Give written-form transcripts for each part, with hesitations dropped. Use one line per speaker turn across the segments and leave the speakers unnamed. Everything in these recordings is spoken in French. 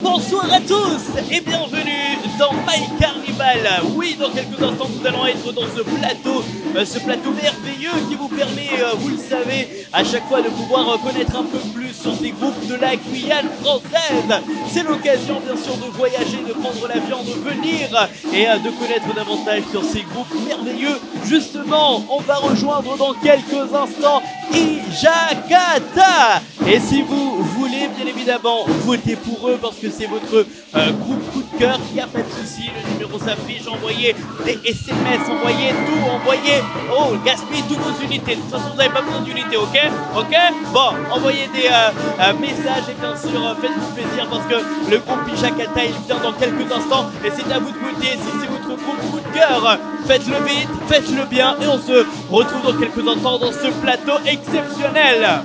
Bonsoir à tous et bienvenue dans My Carnival. Oui, dans quelques instants, nous allons être dans ce plateau merveilleux qui vous permet, vous le savez, à chaque fois de pouvoir connaître un peu plus sur ces groupes de la Guyane française. C'est l'occasion, bien sûr, de voyager, de prendre l'avion, de venir et de connaître davantage sur ces groupes merveilleux. Justement, on va rejoindre dans quelques instants Ijakata. Et si vous voulez, bien évidemment, voter pour eux parce que c'est votre groupe coup de cœur, il n'y a pas de souci, le numéro s'affiche, envoyez des SMS, envoyez tout, envoyez, oh, gaspillez toutes vos unités. De toute façon, vous n'avez pas besoin d'unités, ok? Ok? Bon, envoyez des messages et bien sûr, faites-vous plaisir parce que le groupe Ijakata, il vient dans quelques instants et c'est à vous de voter si c'est votre groupe coup de cœur. Faites-le vite, faites-le bien et on se retrouve dans quelques instants dans ce plateau exceptionnel.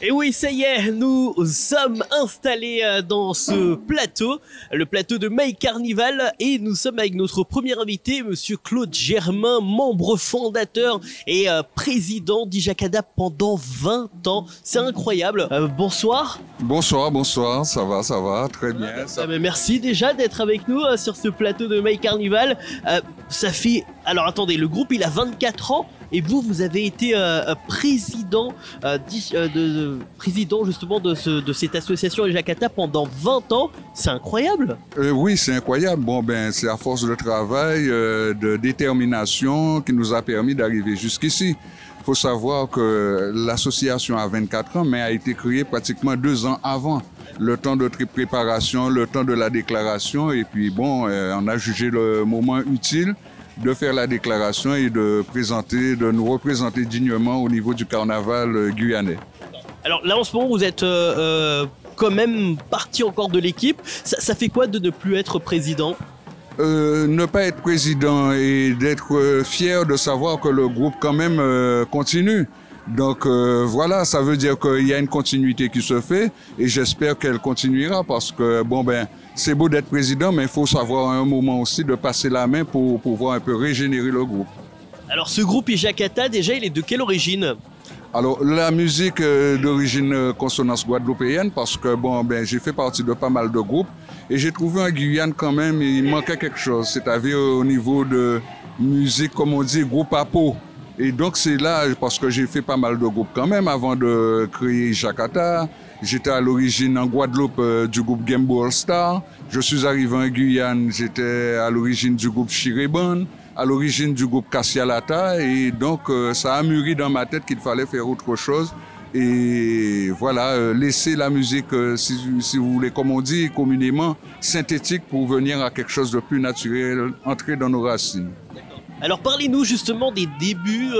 Et oui, ça y est, nous sommes installés dans ce plateau, le plateau de My Carnival, et nous sommes avec notre premier invité, monsieur Claude Germain, membre fondateur et président d'Ijakata pendant 20 ans. C'est incroyable. Bonsoir.
Bonsoir, ça va, très bien.
Merci déjà d'être avec nous sur ce plateau de My Carnival. Ça fait... Alors attendez, le groupe il a 24 ans. Et vous avez été président, président justement de cette association Ijakata pendant 20 ans. C'est incroyable.
Oui, c'est incroyable. Bon, ben, c'est à force de travail, de détermination qui nous a permis d'arriver jusqu'ici. Il faut savoir que l'association a 24 ans, mais a été créée pratiquement 2 ans avant. Le temps de préparation, le temps de la déclaration. Et puis bon, on a jugé le moment utile de faire la déclaration et de nous représenter dignement au niveau du carnaval guyanais.
Alors là, en ce moment, vous êtes quand même partie encore de l'équipe. Ça fait quoi de ne plus être président ?
Ne pas être président et d'être fier de savoir que le groupe quand même continue. Donc voilà, ça veut dire qu'il y a une continuité qui se fait et j'espère qu'elle continuera parce que bon ben c'est beau d'être président mais il faut savoir à un moment aussi de passer la main pour pouvoir un peu régénérer le groupe.
Alors ce groupe Ijakata déjà il est de quelle origine ?
Alors la musique d'origine consonance guadeloupéenne parce que bon ben j'ai fait partie de pas mal de groupes et j'ai trouvé en Guyane quand même il manquait quelque chose, c'est-à-dire au niveau de musique comme on dit groupe à peau. Et donc c'est là, parce que j'ai fait pas mal de groupes quand même avant de créer Ijakata. J'étais à l'origine en Guadeloupe du groupe Gambo All Star. Je suis arrivé en Guyane, j'étais à l'origine du groupe Chireban, à l'origine du groupe Kassialata. Et donc ça a mûri dans ma tête qu'il fallait faire autre chose. Et voilà, laisser la musique, si vous voulez, comme on dit communément, synthétique pour venir à quelque chose de plus naturel, entrer dans nos racines.
Alors parlez-nous justement des débuts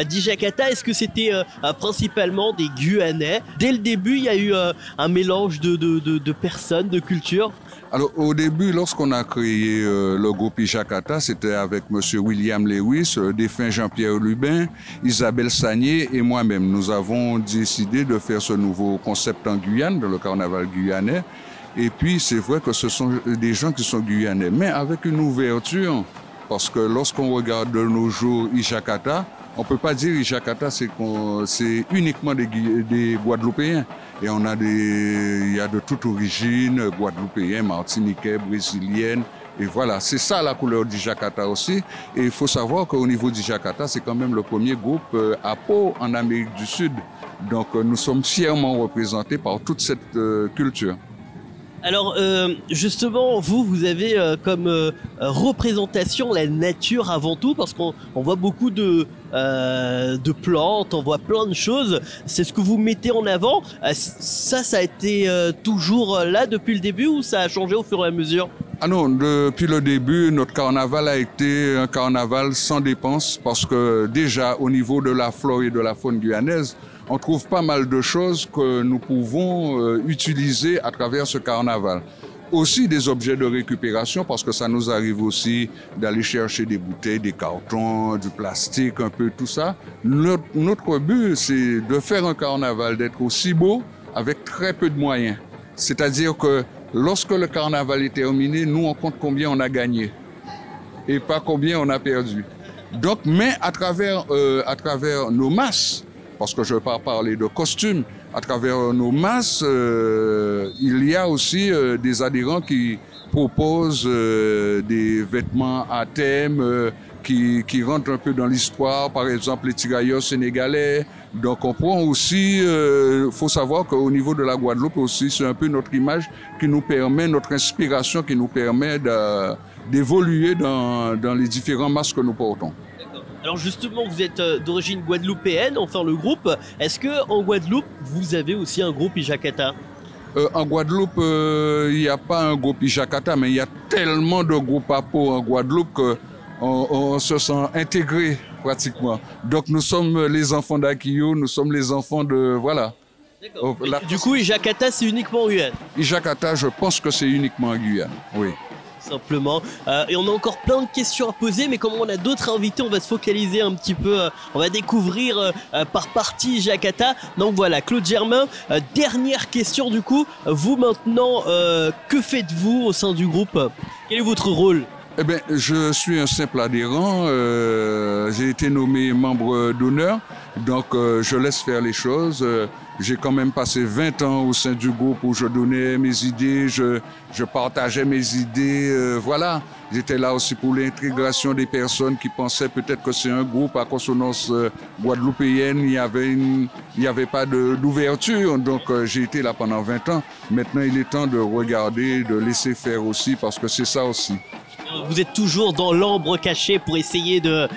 d'Ijakata. Est-ce que c'était principalement des Guyanais? Dès le début, il y a eu un mélange de personnes, de cultures.
Alors au début, lorsqu'on a créé le groupe Ijakata, c'était avec monsieur William Lewis, défunt Jean-Pierre Lubin, Isabelle Sagné et moi-même. Nous avons décidé de faire ce nouveau concept en Guyane, dans le carnaval guyanais. Et puis c'est vrai que ce sont des gens qui sont guyanais, mais avec une ouverture. Parce que lorsqu'on regarde de nos jours Ijakata, on ne peut pas dire Ijakata, c'est uniquement des Guadeloupéens. Et il y a de toute origine, Guadeloupéens, Martiniquais, Brésiliennes. Et voilà, c'est ça la couleur d'Ijakata aussi. Et il faut savoir qu'au niveau d'Ijakata, c'est quand même le premier groupe à peau en Amérique du Sud. Donc nous sommes fièrement représentés par toute cette culture.
Alors justement, vous avez comme représentation la nature avant tout, parce qu'on voit beaucoup de plantes, on voit plein de choses. C'est ce que vous mettez en avant. Ça a été toujours là depuis le début ou ça a changé au fur et à mesure?
Ah non, depuis le début, notre carnaval a été un carnaval sans dépenses parce que déjà au niveau de la flore et de la faune guyanaise, on trouve pas mal de choses que nous pouvons utiliser à travers ce carnaval. Aussi des objets de récupération parce que ça nous arrive aussi d'aller chercher des bouteilles, des cartons, du plastique, un peu tout ça. Notre but, c'est de faire un carnaval, d'être aussi beau avec très peu de moyens. C'est-à-dire que lorsque le carnaval est terminé, nous on compte combien on a gagné et pas combien on a perdu. Donc, mais à travers nos masses, parce que je ne vais pas parler de costumes, à travers nos masses, il y a aussi des adhérents qui proposent des vêtements à thème qui rentrent un peu dans l'histoire, par exemple les tirailleurs sénégalais. Donc on prend aussi, faut savoir qu'au niveau de la Guadeloupe aussi, c'est un peu notre image qui nous permet, notre inspiration qui nous permet d'évoluer dans les différents masques que nous portons.
Alors justement, vous êtes d'origine guadeloupéenne, enfin le groupe. Est-ce que en Guadeloupe, vous avez aussi un groupe Ijacata?
En Guadeloupe, il n'y a pas un groupe Ijacata, mais il y a tellement de groupes à peau en Guadeloupe qu'on se sent intégré pratiquement. Donc nous sommes les enfants d'Akio, nous sommes les enfants de... Voilà.
Du coup, Ijacata, c'est uniquement en Guyane?
Ijacata, je pense que c'est uniquement en Guyane, oui.
Simplement. Et on a encore plein de questions à poser, mais comme on a d'autres invités, on va se focaliser un petit peu, on va découvrir par partie Ijacata. Donc voilà, Claude Germain, dernière question du coup. Vous maintenant, que faites-vous au sein du groupe? Quel est votre rôle?
Eh bien, je suis un simple adhérent. J'ai été nommé membre d'honneur, donc je laisse faire les choses. J'ai quand même passé 20 ans au sein du groupe où je donnais mes idées, je partageais mes idées, voilà. J'étais là aussi pour l'intégration des personnes qui pensaient peut-être que c'est un groupe à consonance guadeloupéenne, il n'y avait pas d'ouverture, donc j'ai été là pendant 20 ans. Maintenant, il est temps de regarder, de laisser faire aussi, parce que c'est ça aussi.
Vous êtes toujours dans l'ombre cachée pour essayer de,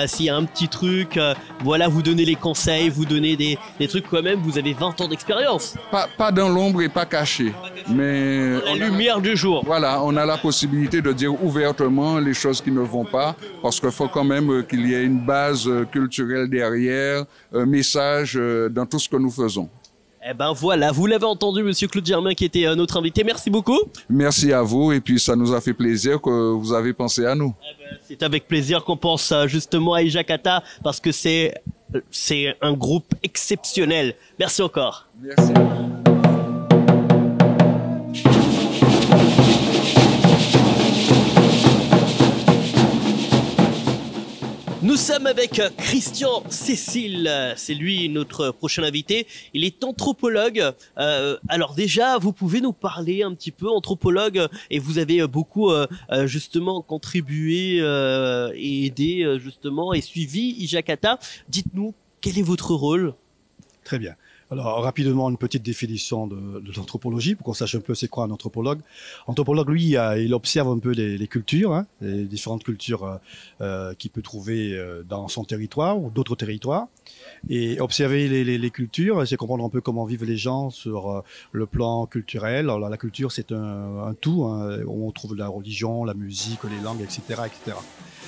s'il y a un petit truc, voilà, vous donnez les conseils, vous donnez des trucs quand même, vous avez 20 ans d'expérience.
Pas dans l'ombre et pas caché, mais...
La lumière du jour.
Voilà, on a la possibilité de dire ouvertement les choses qui ne vont pas, parce qu'il faut quand même qu'il y ait une base culturelle derrière, un message dans tout ce que nous faisons.
Eh ben voilà, vous l'avez entendu, monsieur Claude Germain, qui était notre invité. Merci beaucoup.
Merci à vous, et puis ça nous a fait plaisir que vous avez pensé à nous.
Eh ben, c'est avec plaisir qu'on pense justement à Ijacata, parce que c'est un groupe exceptionnel. Merci encore.
Merci.
Nous sommes avec Christian Cécile, c'est lui notre prochain invité, il est anthropologue. Alors déjà, vous pouvez nous parler un petit peu, anthropologue, et vous avez beaucoup justement contribué et aidé justement et suivi Ijacata. Dites-nous, quel est votre rôle?
Très bien. Alors, rapidement, une petite définition de l'anthropologie, pour qu'on sache un peu c'est quoi un anthropologue. Anthropologue, lui, il observe un peu les cultures, hein, les différentes cultures qu'il peut trouver dans son territoire ou d'autres territoires. Et observer les cultures, c'est comprendre un peu comment vivent les gens sur le plan culturel. Alors, la culture, c'est un tout, hein, où on trouve la religion, la musique, les langues, etc., etc.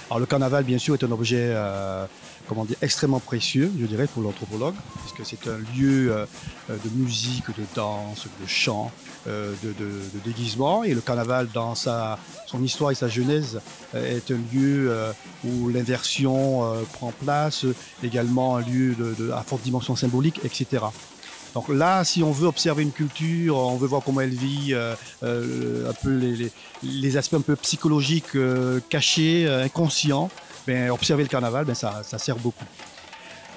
Alors, le carnaval, bien sûr, est un objet comment dire, extrêmement précieux, je dirais, pour l'anthropologue, puisque c'est un lieu de musique, de danse, de chant, de déguisement. Et le carnaval, dans son histoire et sa genèse, est un lieu où l'inversion prend place, également un lieu à forte dimension symbolique, etc. Donc là, si on veut observer une culture, on veut voir comment elle vit, un peu les aspects un peu psychologiques cachés, inconscients, ben, observer le carnaval, ben, ça sert beaucoup.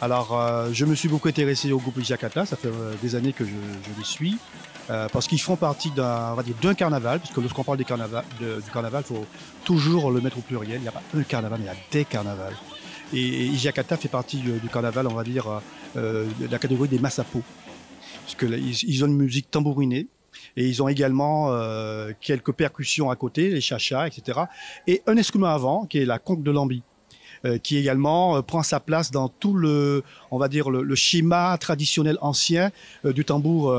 Alors, je me suis beaucoup intéressé au groupe Ijacata, ça fait des années que je les suis, parce qu'ils font partie d'un carnaval, puisque lorsqu'on parle du carnaval, il faut toujours le mettre au pluriel. Il n'y a pas un carnaval, mais il y a des carnavals. Et Ijacata fait partie du carnaval, on va dire, de la catégorie des massapos. Parce qu'ils ont une musique tambourinée et ils ont également quelques percussions à côté, les chachas, etc. Et un instrument avant qui est la conque de Lambie. qui également prend sa place dans tout le, on va dire, le schéma traditionnel ancien du tambour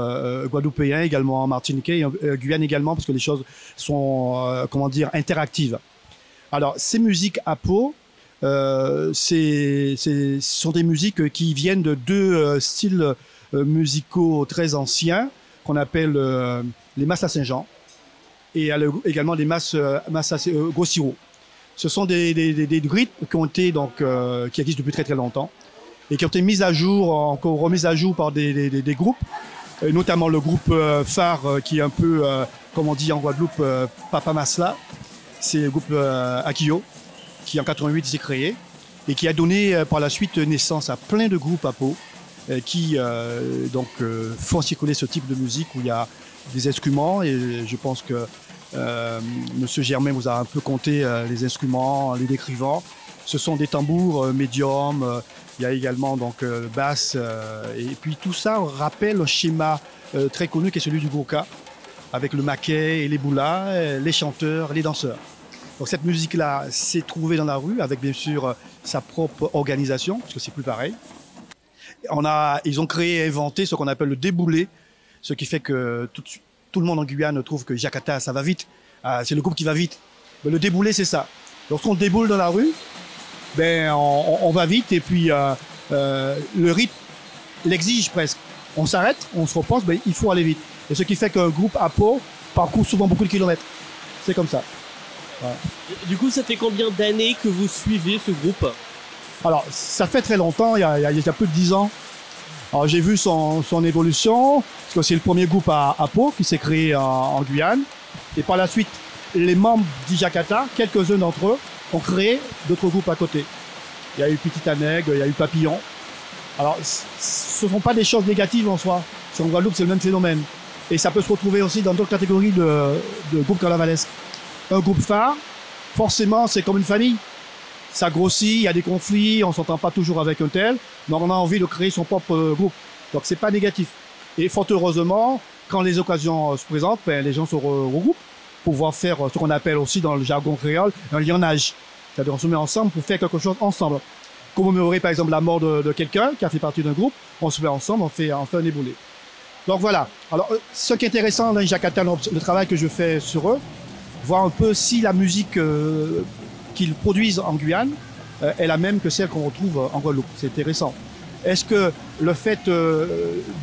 guadeloupéen, également martiniquais, Guyane également, parce que les choses sont, comment dire, interactives. Alors, ces musiques à peau, ce sont des musiques qui viennent de deux styles musicaux très anciens, qu'on appelle les masses à Saint-Jean, et également les masses à Gros Sirop. Ce sont des rythmes qui ont été donc qui existent depuis très très longtemps et qui ont été mis à jour, encore remis à jour par des groupes, notamment le groupe phare qui est un peu, comme on dit en Guadeloupe, Papa Masla. C'est le groupe Akio qui en 88 s'est créé et qui a donné par la suite naissance à plein de groupes à peau qui font circuler ce type de musique où il y a des instruments, et je pense que Monsieur Germain vous a un peu compté les instruments, les décrivant. Ce sont des tambours médiums, il y a également donc basse, et puis tout ça rappelle un schéma très connu qui est celui du Goka, avec le maquet et les boulas, les chanteurs, les danseurs. Donc cette musique-là s'est trouvée dans la rue avec bien sûr sa propre organisation, parce que c'est plus pareil. Ils ont créé et inventé ce qu'on appelle le déboulé, ce qui fait que tout le monde en Guyane trouve que Ijakatta, ça va vite. C'est le groupe qui va vite. Mais le déboulé, c'est ça. Lorsqu'on déboule dans la rue, ben, on va vite et puis le rythme l'exige presque. On s'arrête, on se repense, ben, il faut aller vite. Et ce qui fait qu'un groupe à peau parcourt souvent beaucoup de kilomètres. C'est comme ça. Ouais.
Du coup, ça fait combien d'années que vous suivez ce groupe?
Alors, ça fait très longtemps, il y a plus de 10 ans. Alors, j'ai vu son évolution, parce que c'est le premier groupe à Pau qui s'est créé en Guyane. Et par la suite, les membres d'Ijakatta, quelques-uns d'entre eux, ont créé d'autres groupes à côté. Il y a eu Petit Anègre, il y a eu Papillon. Alors, ce ne sont pas des choses négatives en soi. Sur Guadeloupe, c'est le même phénomène. Et ça peut se retrouver aussi dans d'autres catégories de groupes carnavalesques. Un groupe phare, forcément, c'est comme une famille. Ça grossit, il y a des conflits, on ne s'entend pas toujours avec un tel, mais on a envie de créer son propre groupe. Donc c'est pas négatif. Et fort heureusement, quand les occasions se présentent, ben, les gens se regroupent pour pouvoir faire ce qu'on appelle aussi dans le jargon créole un lionnage. C'est-à-dire on se met ensemble pour faire quelque chose ensemble. Commémorer par exemple la mort de quelqu'un qui a fait partie d'un groupe, on se met ensemble, on fait un déboulé. Donc voilà. Alors ce qui est intéressant dans Ijakatta, le travail que je fais sur eux, voir un peu si la musique qu'ils produisent en Guyane est la même que celle qu'on retrouve en Guadeloupe. C'est intéressant. Est-ce que le fait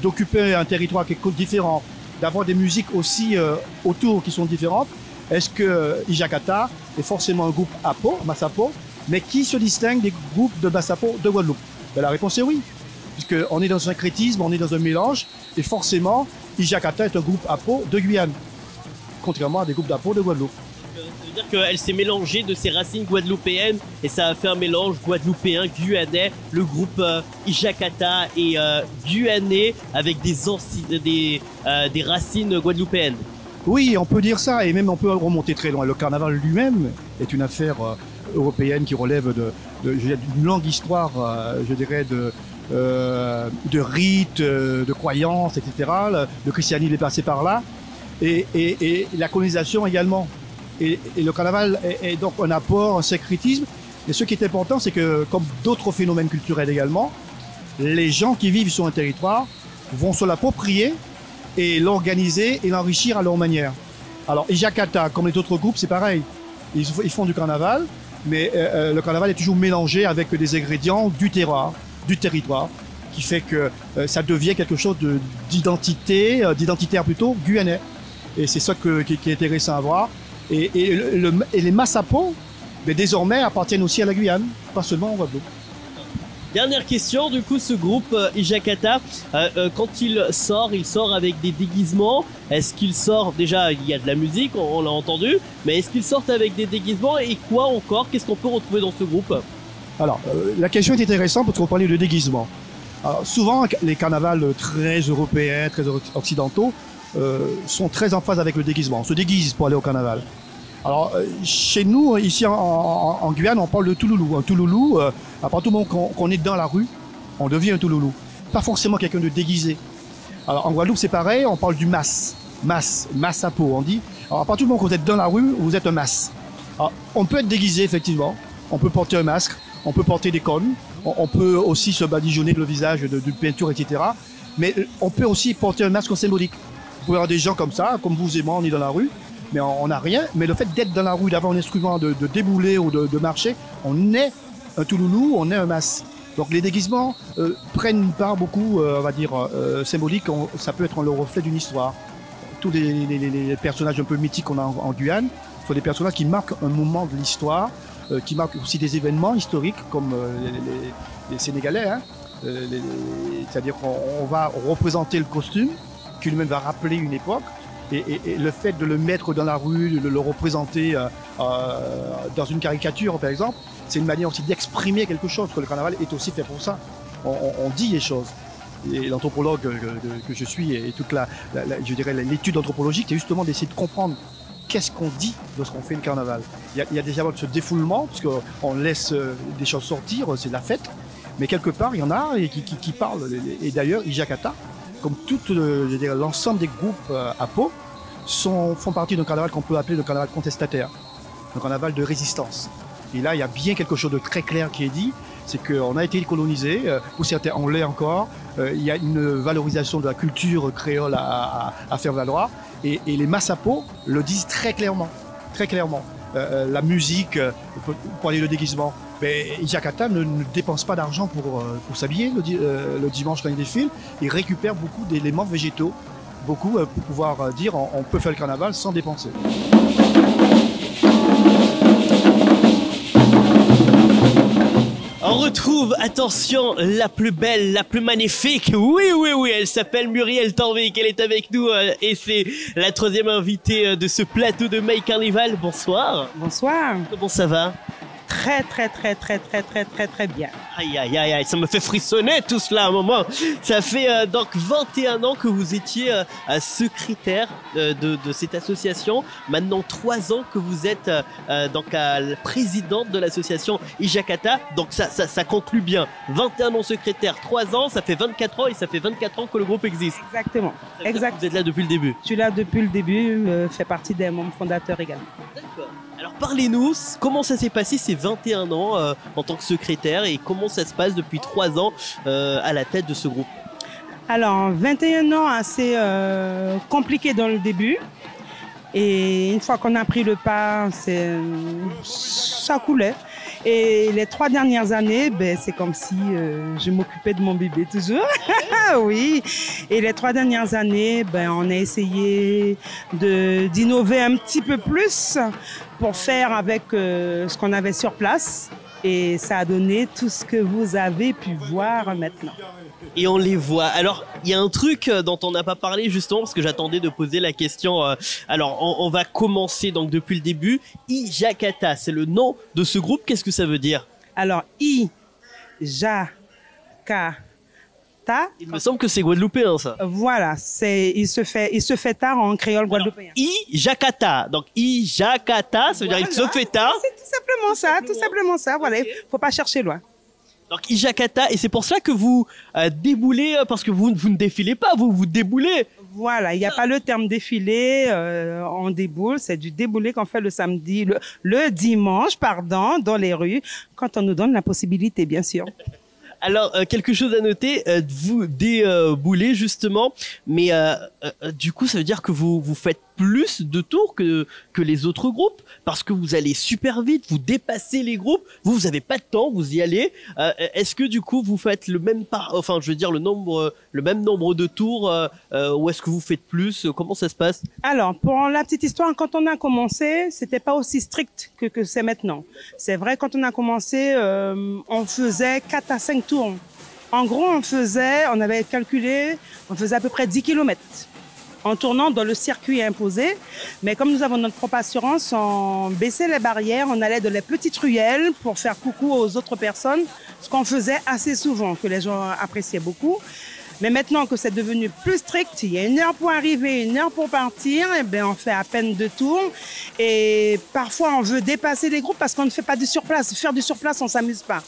d'occuper un territoire qui est différent, d'avoir des musiques aussi autour qui sont différentes, est-ce que Ijakatta est forcément un groupe à Pau, Massapo, mais qui se distingue des groupes de Massapo de Guadeloupe? Ben, la réponse est oui, puisqu'on est dans un syncrétisme, on est dans un mélange, et forcément, Ijakatta est un groupe à Pau de Guyane, contrairement à des groupes d'à Pau de Guadeloupe.
Ça veut dire qu'elle s'est mélangée de ses racines guadeloupéennes et ça a fait un mélange guadeloupéen, guyanais, le groupe Ijakatta et guyanais avec des racines guadeloupéennes.
Oui, on peut dire ça, et même on peut remonter très loin. Le carnaval lui-même est une affaire européenne qui relève d'une longue histoire, je dirais, de rites, de croyances, etc. Le christianisme est passé par là, et la colonisation également. Et le carnaval est donc un apport, un syncrétisme. Et ce qui est important, c'est que, comme d'autres phénomènes culturels également, les gens qui vivent sur un territoire vont se l'approprier et l'organiser et l'enrichir à leur manière. Alors, Ijakatta, comme les autres groupes, c'est pareil. Ils font du carnaval, mais le carnaval est toujours mélangé avec des ingrédients du terroir, du territoire, qui fait que ça devient quelque chose d'identitaire plutôt, guyanais. Et c'est ça qui est intéressant à voir. Et les Massapo, mais désormais, appartiennent aussi à la Guyane, pas seulement en Guadeloupe.
Dernière question, du coup, ce groupe Ijakatta, quand il sort avec des déguisements. Est-ce qu'il sort, déjà, il y a de la musique, on l'a entendu, mais est-ce qu'ils sortent avec des déguisements et quoi encore? Qu'est-ce qu'on peut retrouver dans ce groupe?
Alors, la question est intéressante parce qu'on parlait de déguisement. Alors, souvent, les carnavals très européens, très occidentaux, sont très en phase avec le déguisement. On se déguise pour aller au carnaval. Alors, chez nous, ici en Guyane, on parle de touloulou. Un touloulou, à partir du moment qu'on est dans la rue, on devient un touloulou. Pas forcément quelqu'un de déguisé. Alors, en Guadeloupe, c'est pareil, on parle du mas. Mas à peau, on dit. Alors, à partir du moment que vous êtes dans la rue, vous êtes un mas. Alors, on peut être déguisé, effectivement. On peut porter un masque. on peut porter des cônes, on peut aussi se badigeonner le visage d'une peinture, etc. Mais on peut aussi porter un masque symbolique. Vous pouvez avoir des gens comme ça, comme vous et moi, on est dans la rue, mais on n'a rien. Mais le fait d'être dans la rue, d'avoir un instrument, de débouler ou de marcher, on est un touloulou, on est un mas. Donc les déguisements prennent une part beaucoup, on va dire, symbolique. Ça peut être le reflet d'une histoire. Tous les personnages un peu mythiques qu'on a en Guyane sont des personnages qui marquent un moment de l'histoire, qui marquent aussi des événements historiques comme les Sénégalais. Hein. C'est-à-dire qu'on va représenter le costume, qui lui-même va rappeler une époque. Et le fait de le mettre dans la rue, de le représenter dans une caricature, par exemple, c'est une manière aussi d'exprimer quelque chose, parce que le carnaval est aussi fait pour ça. On dit les choses. Et l'anthropologue que je suis et toute je dirais l'étude anthropologique, c'est justement d'essayer de comprendre qu'est-ce qu'on dit lorsqu'on fait le carnaval. Il y a déjà ce défoulement, parce qu'on laisse des choses sortir, c'est la fête, mais quelque part, il y en a qui parlent. Et d'ailleurs, Ijakata, comme tout l'ensemble des groupes à Pau, font partie d'un carnaval qu'on peut appeler le carnaval contestataire, un carnaval de résistance. Et là, il y a bien quelque chose de très clair qui est dit, c'est qu'on a été colonisé, pour certains on l'est encore, il y a une valorisation de la culture créole à faire valoir, et les Massapo le disent très clairement, très clairement. La musique, pour aller le déguisement, Ijakata ne dépense pas d'argent pour s'habiller le dimanche quand il défile, il récupère beaucoup d'éléments végétaux, beaucoup pour pouvoir dire on peut faire le carnaval sans dépenser.
On retrouve, attention, la plus belle, la plus magnifique. Oui, elle s'appelle Muriel Tanvic, elle est avec nous et c'est la troisième invitée de ce plateau de May Carnival. Bonsoir.
Bonsoir.
Comment ça va?
Très bien.
Aïe, ça me fait frissonner tout cela à un moment. Ça fait donc 21 ans que vous étiez secrétaire de cette association. Maintenant 3 ans que vous êtes donc présidente de l'association Ijakata. Donc ça conclut bien. 21 ans secrétaire, 3 ans, ça fait 24 ans et ça fait 24 ans que le groupe existe.
Exactement.
Vous êtes là depuis le début.
Je suis là depuis le début, fait partie des membres fondateurs également.
D'accord. Alors parlez-nous, comment ça s'est passé ces 21 ans en tant que secrétaire et comment ça se passe depuis 3 ans à la tête de ce groupe?
Alors 21 ans assez compliqué dans le début et une fois qu'on a pris le pas, ça coulait. Et les 3 dernières années, c'est comme si je m'occupais de mon bébé toujours. Oui. Et les 3 dernières années, on a essayé d'innover un petit peu plus pour faire avec ce qu'on avait sur place. Et ça a donné tout ce que vous avez pu voir maintenant.
Et on les voit. Alors, il y a un truc dont on n'a pas parlé justement, parce que j'attendais de poser la question. Alors, on va commencer donc depuis le début. Ijakata, c'est le nom de ce groupe. Qu'est-ce que ça veut dire?
Alors, Ijakata.
Il me semble que c'est guadeloupéen, ça.
Voilà, il se fait tard en créole guadeloupéen.
Ijakata. Donc, Ijakata, ça veut dire il se fait tard.
C'est tout simplement ça, voilà. Faut pas chercher loin.
Donc Ijakata, et c'est pour cela que vous déboulez, parce que vous ne défilez pas, vous déboulez.
Voilà, il n'y a pas le terme défilé, on déboule, c'est du déboulé qu'on fait le samedi, le dimanche, dans les rues, quand on nous donne la possibilité, bien sûr.
Alors, quelque chose à noter, vous déboulez justement, mais du coup, ça veut dire que vous faites plus de tours que les autres groupes, parce que vous allez super vite, vous dépassez les groupes, vous avez pas de temps, vous y allez. Est-ce que du coup, vous faites le même le même nombre de tours, ou est-ce que vous faites plus? Comment ça se passe?
Alors, pour la petite histoire, quand on a commencé, c'était pas aussi strict que c'est maintenant. C'est vrai, quand on a commencé, on faisait 4 à 5 tours. En gros, on avait calculé, on faisait à peu près 10 km en tournant dans le circuit imposé. Mais comme nous avons notre propre assurance, on baissait les barrières, on allait dans les petites ruelles pour faire coucou aux autres personnes, ce qu'on faisait assez souvent, que les gens appréciaient beaucoup. Mais maintenant que c'est devenu plus strict, il y a 1 heure pour arriver, 1 heure pour partir, et on fait à peine 2 tours. Et parfois, on veut dépasser les groupes parce qu'on ne fait pas du surplace. Faire du surplace, on s'amuse pas.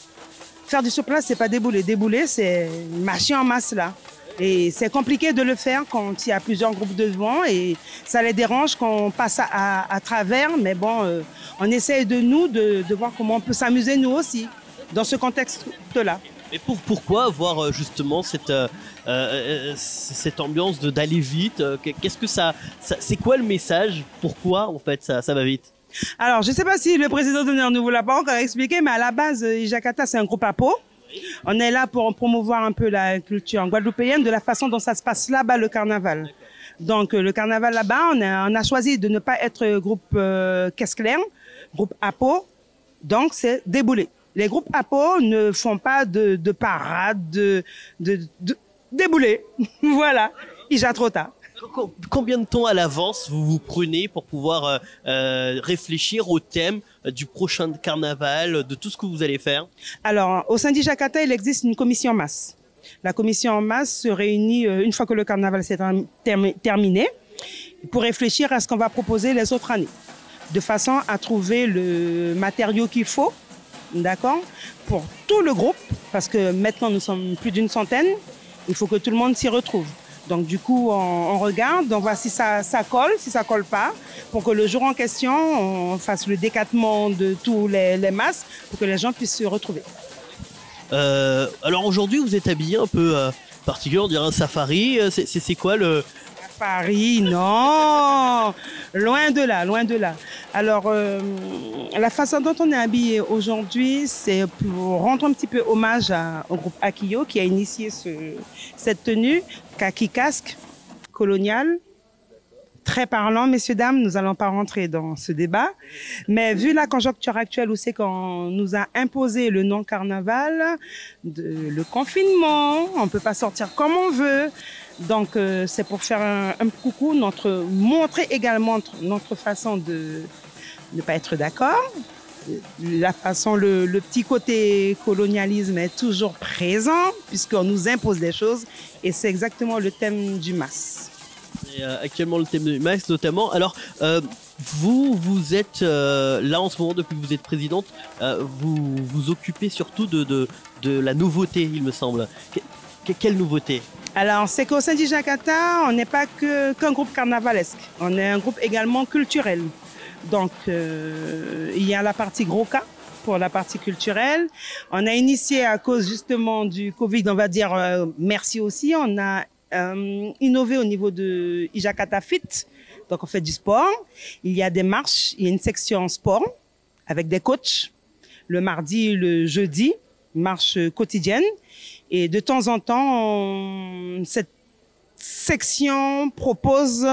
Faire du surplace, c'est pas débouler. Débouler, c'est marcher en masse là. Et c'est compliqué de le faire quand il y a plusieurs groupes devant et ça les dérange qu'on passe à travers. Mais bon, on essaye de voir comment on peut s'amuser nous aussi. dans ce contexte-là.
Mais pourquoi avoir justement cette ambiance d'aller vite? Qu'est-ce que c'est quoi le message? Pourquoi en fait ça va vite?
Alors, je ne sais pas si le président d'honneur ne vous l'a pas encore expliqué, mais à la base, Ijacata, c'est un groupe APO. On est là pour promouvoir un peu la culture guadeloupéenne de la façon dont ça se passe là-bas, le carnaval. Donc, le carnaval là-bas, on a choisi de ne pas être groupe Caisse Claire, groupe APO. Donc, c'est déboulé. Les groupes APO ne font pas de parade, de déboulé. Voilà, Ija trop tard.
Combien de temps à l'avance vous prenez pour pouvoir réfléchir au thème du prochain carnaval, de tout ce que vous allez faire?
Alors, au sein d'Ijacata, il existe une commission masse. La commission masse se réunit une fois que le carnaval s'est terminé pour réfléchir à ce qu'on va proposer les autres années, de façon à trouver le matériau qu'il faut. D'accord, pour tout le groupe, parce que maintenant nous sommes plus d'une centaine, il faut que tout le monde s'y retrouve. Donc du coup, on regarde, on voit si ça colle, si ça colle pas, pour que le jour en question, on fasse le décattement de tous les masses, pour que les gens puissent se retrouver.
Alors aujourd'hui, vous êtes habillé un peu particulier, on dirait un safari. C'est quoi le...
Paris, non, loin de là, loin de là. Alors, la façon dont on est habillé aujourd'hui, c'est pour rendre un petit peu hommage au groupe Akiyo qui a initié cette tenue, kaki casque, colonial. Très parlant, messieurs, dames, nous n'allons pas rentrer dans ce débat. Mais vu la conjoncture actuelle où c'est qu'on nous a imposé le non-carnaval, le confinement, on ne peut pas sortir comme on veut. Donc, c'est pour faire un coucou, montrer également notre façon de ne pas être d'accord. La façon, le petit côté colonialisme est toujours présent puisqu'on nous impose des choses et c'est exactement le thème du MAS.
Et, actuellement le thème du MAS notamment. Alors, vous êtes là en ce moment depuis que vous êtes présidente, vous vous occupez surtout de la nouveauté, il me semble. Quelle nouveauté?
Alors, c'est qu'au sein d'Ijacata, on n'est pas qu'un groupe carnavalesque. On est un groupe également culturel. Donc, il y a la partie gros cas pour la partie culturelle. On a initié à cause justement du Covid, on va dire merci aussi. On a innové au niveau de Ijacata Fit. Donc, on fait du sport. Il y a des marches. Il y a une section sport avec des coachs. Le mardi, le jeudi, marche quotidienne. Et de temps en temps, cette section propose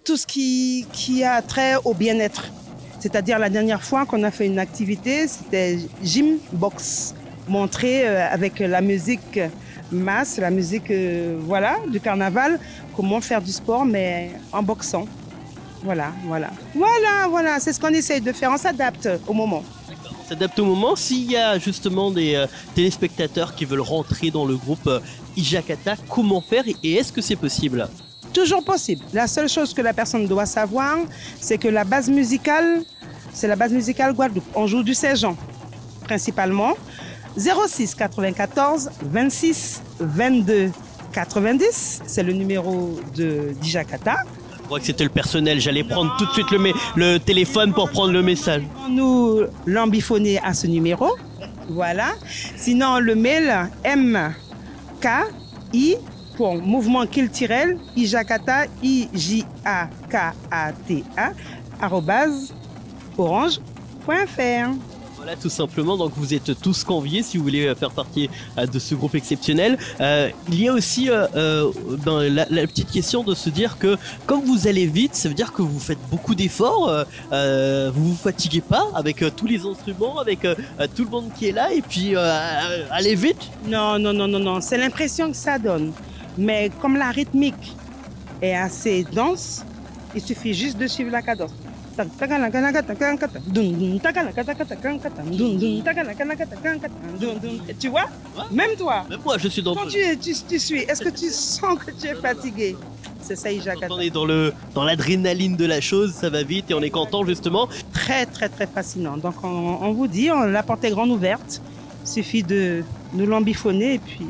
tout ce qui a trait au bien-être. C'est-à-dire la dernière fois qu'on a fait une activité, c'était gym box, montré avec la musique masse, la musique voilà, du carnaval, comment faire du sport mais en boxant. Voilà, c'est ce qu'on essaye de faire, on s'adapte au moment.
On s'adapte au moment. S'il y a justement des téléspectateurs qui veulent rentrer dans le groupe Ijacata, comment faire et est-ce que c'est possible?
Toujours possible. La seule chose que la personne doit savoir, c'est que la base musicale, c'est la base musicale Guadeloupe. On joue du Saint-Jean, principalement. 06 94 26 22 90, c'est le numéro d'Ijacata.
Je crois que c'était le personnel. J'allais prendre tout de suite le téléphone pour prendre le message.
Nous l'ambiffonner à ce numéro. Voilà. Sinon, le mail MKI pour mouvement culturel Ijacata, IJAKATA, @orange.fr.
Voilà, tout simplement. Donc, vous êtes tous conviés si vous voulez faire partie de ce groupe exceptionnel. Il y a aussi la petite question de se dire que comme vous allez vite, ça veut dire que vous faites beaucoup d'efforts. Vous vous fatiguez pas avec tous les instruments, avec tout le monde qui est là et puis allez vite.
Non. C'est l'impression que ça donne. Mais comme la rythmique est assez dense, il suffit juste de suivre la cadence. Tu vois? Même toi.
Même moi, je suis dans.
Quand tu suis, est-ce que tu sens que tu es fatigué? C'est ça, Ijacata.
On est dans l'adrénaline de la chose, ça va vite et on est content justement.
Très, très, très fascinant. Donc, on vous dit, la porte est grande ouverte. Il suffit de nous l'ambiffonner et puis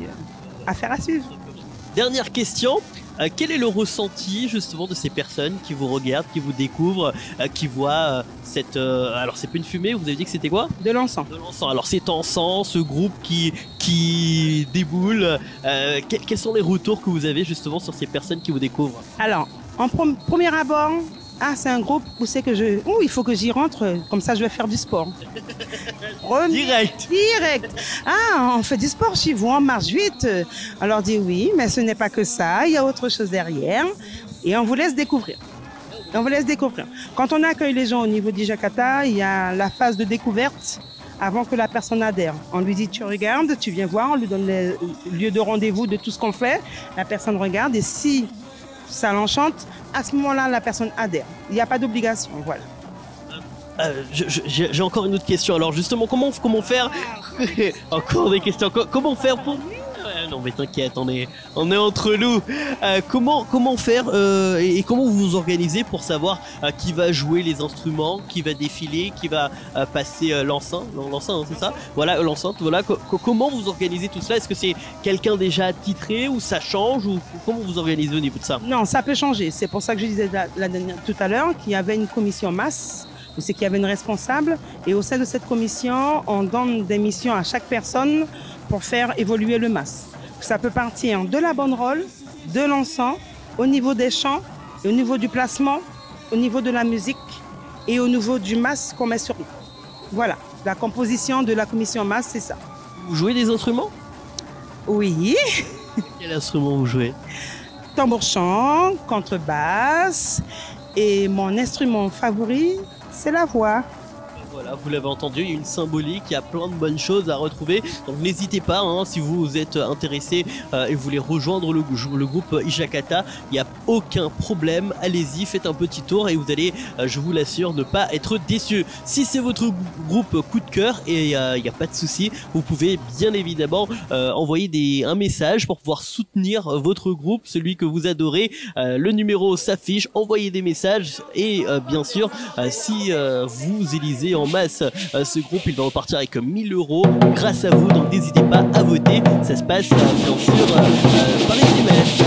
affaire à suivre.
Dernière question. Quel est le ressenti justement de ces personnes qui vous regardent, qui vous découvrent, qui voient cette... alors c'est pas une fumée, vous avez dit que c'était quoi?
De l'encens.
De l'encens. Alors cet encens, ce groupe qui déboule, quels sont les retours que vous avez justement sur ces personnes qui vous découvrent?
Alors, en premier abord, c'est un groupe où c'est que il faut que j'y rentre, comme ça je vais faire du sport.
Direct.
Direct. On fait du sport chez vous, on marche vite. On leur dit oui, mais ce n'est pas que ça, il y a autre chose derrière. Et on vous laisse découvrir. Quand on accueille les gens au niveau d'Ijakata, il y a la phase de découverte avant que la personne adhère. On lui dit tu regardes, tu viens voir, on lui donne le lieu de rendez-vous de tout ce qu'on fait. La personne regarde et si ça l'enchante, à ce moment-là, la personne adhère. Il n'y a pas d'obligation, voilà.
J'ai encore une autre question. Alors justement, comment faire encore des questions. Comment faire pour... Non mais t'inquiète, on est entre nous. Comment faire et comment vous vous organisez pour savoir qui va jouer les instruments, qui va défiler, qui va passer l'enceinte, hein, c'est ça? Voilà, l'enceinte. Voilà. Comment vous organisez tout cela? Est-ce que c'est quelqu'un déjà attitré ou ça change ou comment vous organisez au niveau de ça?
Non, ça peut changer. C'est pour ça que je disais tout à l'heure qu'il y avait une commission masse. C'est qu'il y avait une responsable et au sein de cette commission, on donne des missions à chaque personne pour faire évoluer le mas. Ça peut partir de la banderole, de l'encens, au niveau des chants, au niveau du placement, au niveau de la musique et au niveau du mas qu'on met sur nous. Voilà, la composition de la commission mas, c'est ça.
Vous jouez des instruments?
Oui.
Quel instrument vous jouez?
Tambour-chant, contrebasse et mon instrument favori, c'est la voix.
Voilà, vous l'avez entendu, il y a une symbolique, il y a plein de bonnes choses à retrouver. Donc n'hésitez pas, si vous êtes intéressé et vous voulez rejoindre le groupe Ijakata, il n'y a aucun problème. Allez-y, faites un petit tour et vous allez, je vous l'assure, ne pas être déçus. Si c'est votre groupe coup de cœur, et il n'y a pas de souci, vous pouvez bien évidemment envoyer un message pour pouvoir soutenir votre groupe, celui que vous adorez. Le numéro s'affiche, envoyez des messages et bien sûr, si vous élisez en masse ce groupe, il va repartir avec 1000 € grâce à vous, donc n'hésitez pas à voter. Ça se passe bien sûr par SMS.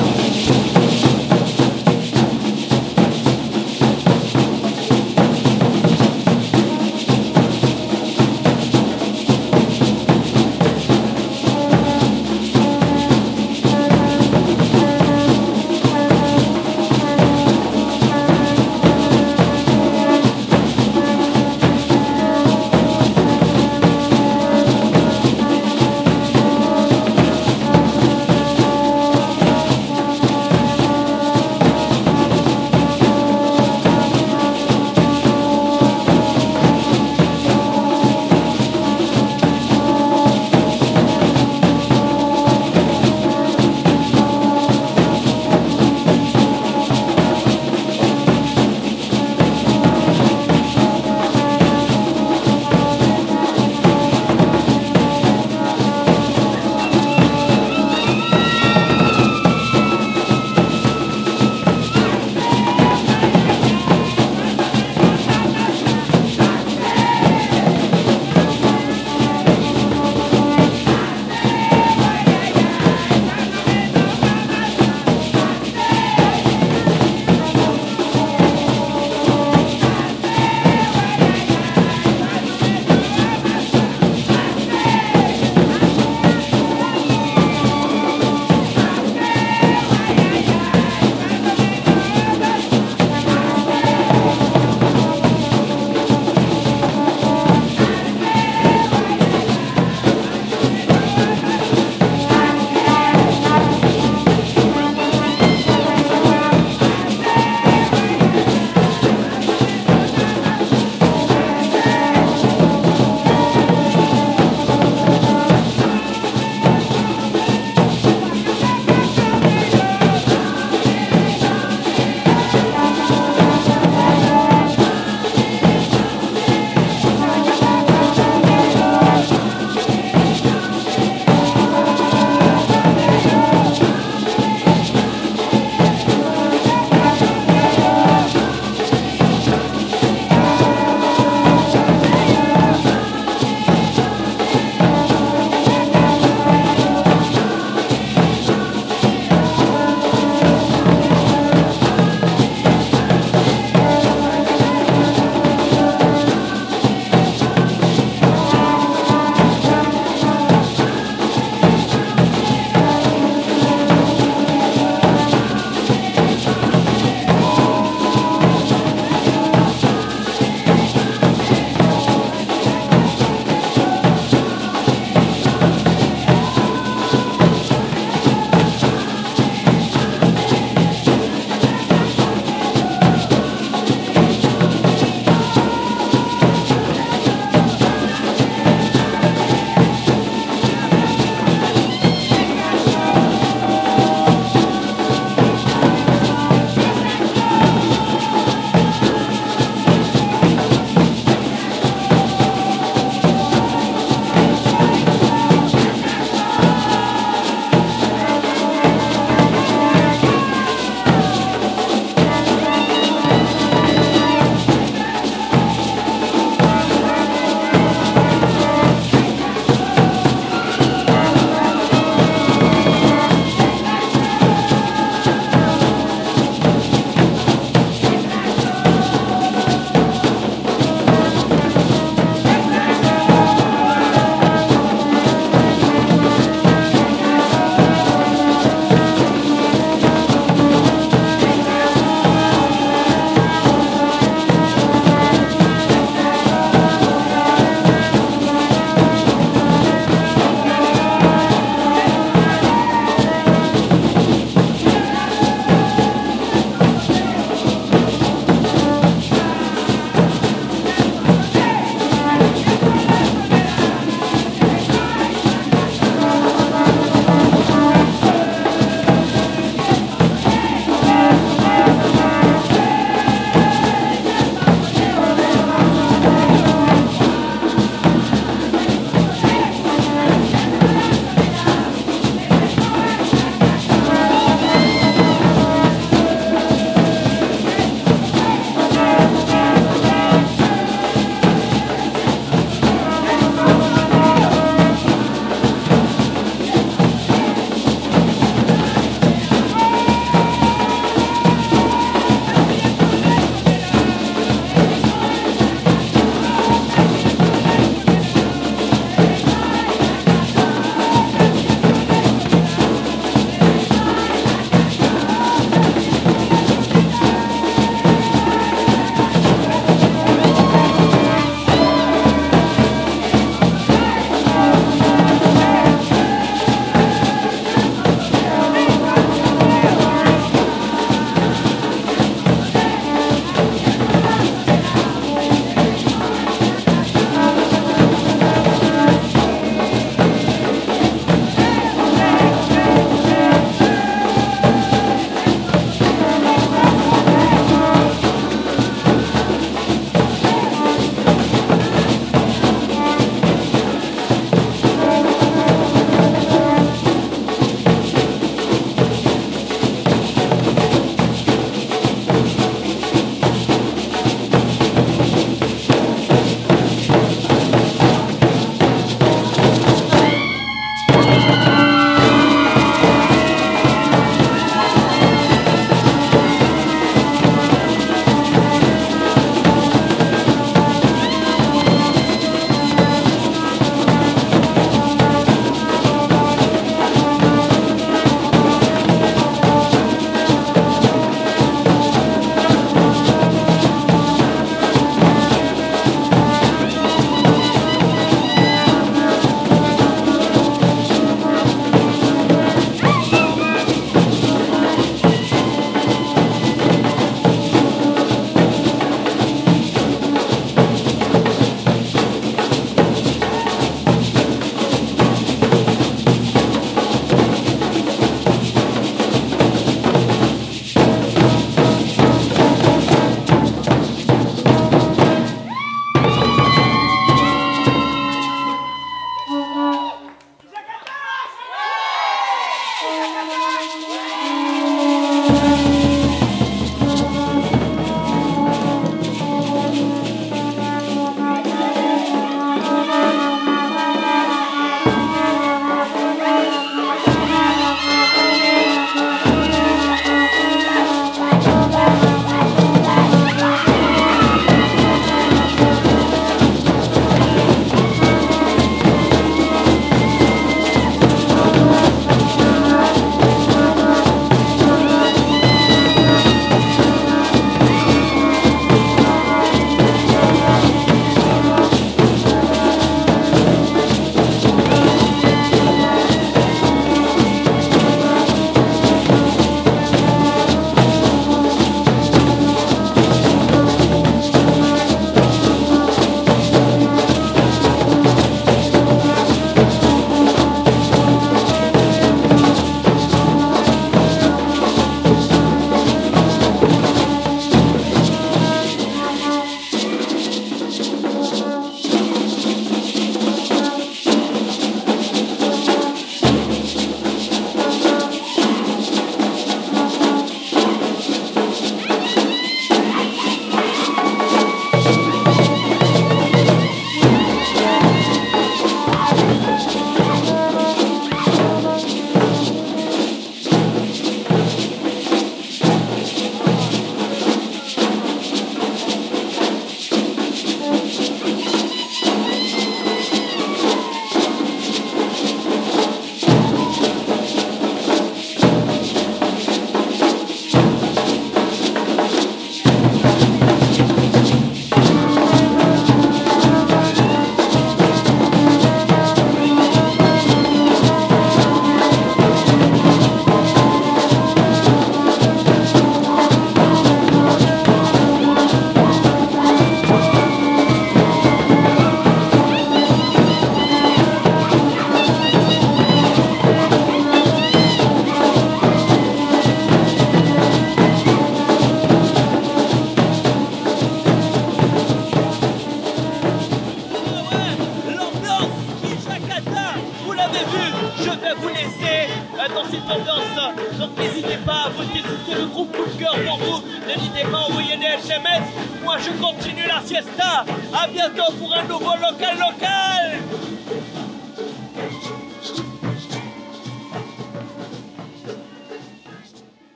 vous laisser dans cette ambiance. Donc n'hésitez pas à voter si c'est le groupe coup de cœur pour vous. N'hésitez pas à envoyer des SMS. Moi je continue la siesta. À bientôt pour un nouveau local.